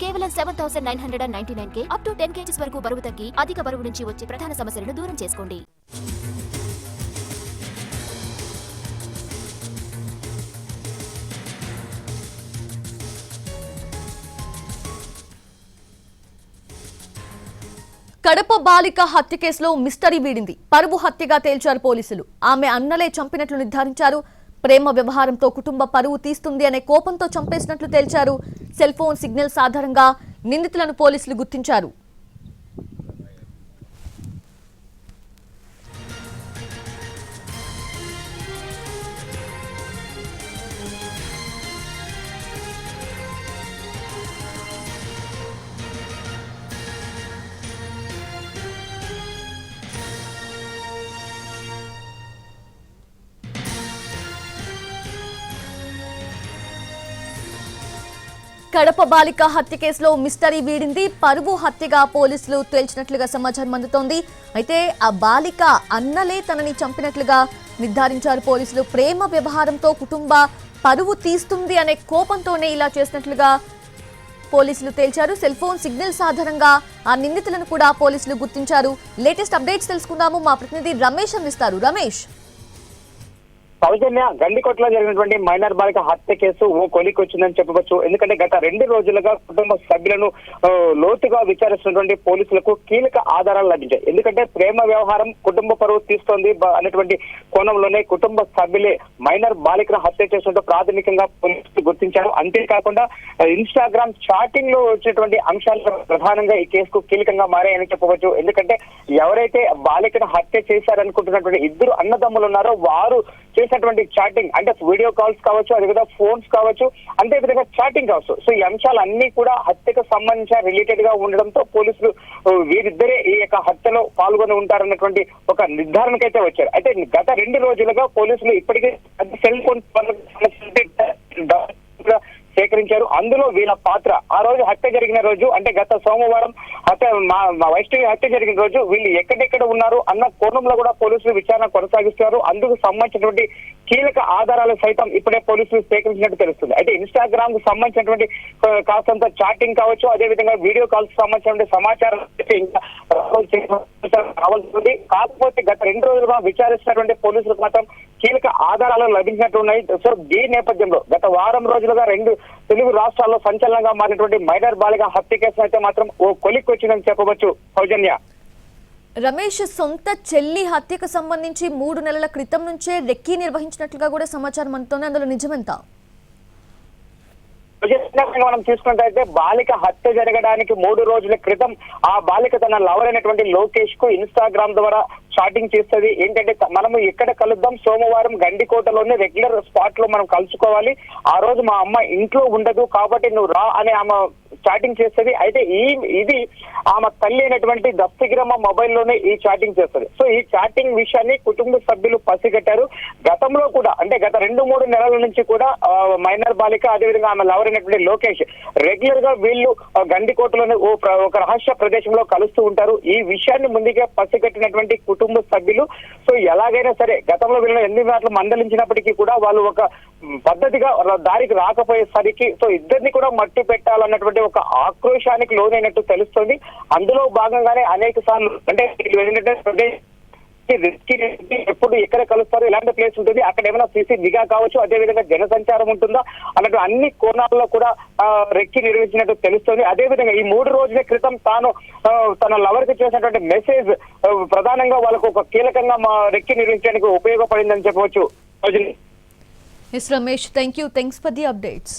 కేవలం 7,999K up to 10 kgs వరకు బరువు తగ్గి అధిక బరువు నుంచి వచ్చే ప్రధాన సమస్యలను దూరం చేసుకోండి. కడప బాలిక హత్య కేసులో మిస్టరీ వీడింది. పరువు హత్యగా తేల్చారు పోలీసులు. ఆమె అన్నలే చంపినట్లు నిర్ధారించారు. ప్రేమ వ్యవహారంతో కుటుంబ పరువు తీస్తుంది అనే కోపంతో చంపేసినట్లు తేల్చారు. సెల్ ఫోన్ సిగ్నల్స్ ఆధారంగా నిందితులను పోలీసులు గుర్తించారు. కడప బాలిక హత్య కేసులో మిస్టరీ వీడింది. పరువు హత్యగా పోలీసులు తేల్చినట్లుగా సమాచారం అందుతోంది. అయితే ఆ బాలిక అన్నలే తనని చంపినట్లుగా నిర్ధారించారు పోలీసులు. ప్రేమ వ్యవహారంతో కుటుంబ పరువు తీస్తుంది అనే కోపంతోనే ఇలా చేసినట్లుగా పోలీసులు తేల్చారు. సెల్ ఫోన్ సిగ్నల్స్ ఆధారంగా ఆ నిందితులను కూడా పోలీసులు గుర్తించారు. లేటెస్ట్ అప్డేట్స్ తెలుసుకుందాము. మా ప్రతినిధి రమేష్ అందిస్తారు. రమేష్, సౌజన్య, గండికోటలో జరిగినటువంటి మైనర్ బాలిక హత్య కేసు ఓ కొలికి వచ్చిందని చెప్పవచ్చు. ఎందుకంటే గత 2 రోజులుగా కుటుంబ సభ్యులను లోతుగా విచారిస్తున్నటువంటి పోలీసులకు కీలక ఆధారాలు లభించాయి. ఎందుకంటే ప్రేమ వ్యవహారం కుటుంబ పరువు తీస్తోంది అనేటువంటి కోణంలోనే కుటుంబ సభ్యులే మైనర్ బాలికను హత్య చేసినట్టు ప్రాథమికంగా పోలీసులు గుర్తించారు. అంతేకాకుండా ఇన్స్టాగ్రామ్ చాటింగ్ లో వచ్చినటువంటి అంశాలు ప్రధానంగా ఈ కేసుకు కీలకంగా మారాయని చెప్పవచ్చు. ఎందుకంటే ఎవరైతే బాలికను హత్య చేశారనుకుంటున్నటువంటి 2 అన్నదమ్ములు ఉన్నారో వారు చేసినటువంటి చాటింగ్, అంటే వీడియో కాల్స్ కావచ్చు, అదేవిధంగా ఫోన్స్ కావచ్చు, అంతే విధంగా చాటింగ్ కావచ్చు. సో ఈ అంశాలన్నీ కూడా హత్యకు సంబంధించిన రిలేటెడ్ గా ఉండడంతో పోలీసులు వీరిద్దరే ఈ యొక్క హత్యలో పాల్గొని ఉంటారన్నటువంటి ఒక నిర్ధారణకైతే వచ్చారు. అయితే గత 2 రోజులుగా పోలీసులు ఇప్పటికే సెల్ ఫోన్ సేకరించారు. అందులో వీళ్ళ పాత్ర ఆ రోజు హత్య జరిగిన రోజు, అంటే గత సోమవారం వైష్ణవి హత్య జరిగిన రోజు వీళ్ళు ఎక్కడెక్కడ ఉన్నారు అన్న కోణంలో కూడా పోలీసులు విచారణ కొనసాగిస్తున్నారు. అందుకు సంబంధించినటువంటి కీలక ఆధారాలు సైతం ఇప్పుడే పోలీసులు సేకరించినట్టు తెలుస్తుంది. అయితే ఇన్స్టాగ్రామ్ కు సంబంధించినటువంటి కాస్తంత చాటింగ్ కావచ్చు, అదేవిధంగా వీడియో కాల్స్ కు సంబంధించినటువంటి సమాచారం ఇంకా రావాల్సింది. కాకపోతే గత 2 రోజులుగా విచారిస్తున్నటువంటి పోలీసులకు మాత్రం కీలక ఆధారాలు లభించినట్టు ఉన్నాయి. సో ఈ నేపథ్యంలో గత వారం రోజులుగా 2 తెలుగు రాష్ట్రాల్లో సంచలనంగా మారినటువంటి మైనర్ బాలిక హత్య కేసు అయితే మాత్రం ఓ కొలిక్కి వచ్చిందని చెప్పవచ్చు. సౌజన్య, రమేష్, సొంత చెల్లి హత్యకు సంబంధించి 3 నెలల క్రితం నుంచే రెక్కీ నిర్వహించినట్లుగా కూడా సమాచారం అందుతోంది. అందులో నిజమెంత? మనం చూసుకున్నట్లయితే బాలిక హత్య జరగడానికి 3 రోజుల క్రితం ఆ బాలిక తన లవర్ అయినటువంటి లోకేష్ కు ఇన్స్టాగ్రామ్ ద్వారా చాటింగ్ చేస్తుంది. ఏంటంటే మనము ఎక్కడ కలుద్దాం, సోమవారం గండికోటలోనే రెగ్యులర్ స్పాట్ లో మనం కలుసుకోవాలి, ఆ రోజు మా అమ్మ ఇంట్లో ఉండదు కాబట్టి నువ్వు రా అని ఆమె చాటింగ్ చేస్తుంది. అయితే ఇది ఆమె తల్లి అయినటువంటి దస్తగిరమ్మ మొబైల్లోనే ఈ చాటింగ్ చేస్తుంది. సో ఈ చాటింగ్ విషయాన్ని కుటుంబ సభ్యులు పసిగట్టారు. గతంలో కూడా, అంటే గత 2-3 నెలల నుంచి కూడా మైనర్ బాలిక, అదేవిధంగా ఆమె లవర్ అయినటువంటి లోకేష్ రెగ్యులర్ గా వీళ్ళు గండికోటలోనే ఒక రహస్య ప్రదేశంలో కలుస్తూ ఉంటారు. ఈ విషయాన్ని ముందుగా పసిగట్టినటువంటి కుటుంబ సభ్యులు సో ఎలాగైనా సరే గతంలో వీళ్ళని 8 మాటలు మందలించినప్పటికీ కూడా వాళ్ళు ఒక పద్ధతిగా దారికి రాకపోయేసరికి సో ఇద్దరిని కూడా మట్టు పెట్టాలన్నటువంటి ఒక ఆక్రోశానికి లోనైనట్టు తెలుస్తుంది. అందులో భాగంగానే అనేక సార్లు, అంటే ఎప్పుడు ఎక్కడ కలుస్తారు, ఎలాంటి ప్లేస్ ఉంటుంది, అక్కడ ఏమైనా సీసీ నిఘా కావచ్చు, అదేవిధంగా జనసంచారం ఉంటుందా అన్నట్టు అన్ని కోణాల్లో కూడా రెక్కి నిర్వహించినట్టు తెలుస్తుంది. అదేవిధంగా ఈ 3 రోజుల క్రితం తాను తన లవర్ కి చేసినటువంటి మెసేజ్ ప్రధానంగా వాళ్ళకు ఒక కీలకంగా రెక్కి నిర్వహించడానికి ఉపయోగపడిందని చెప్పవచ్చు. Yes, Ramesh, thank you. Thanks for the updates.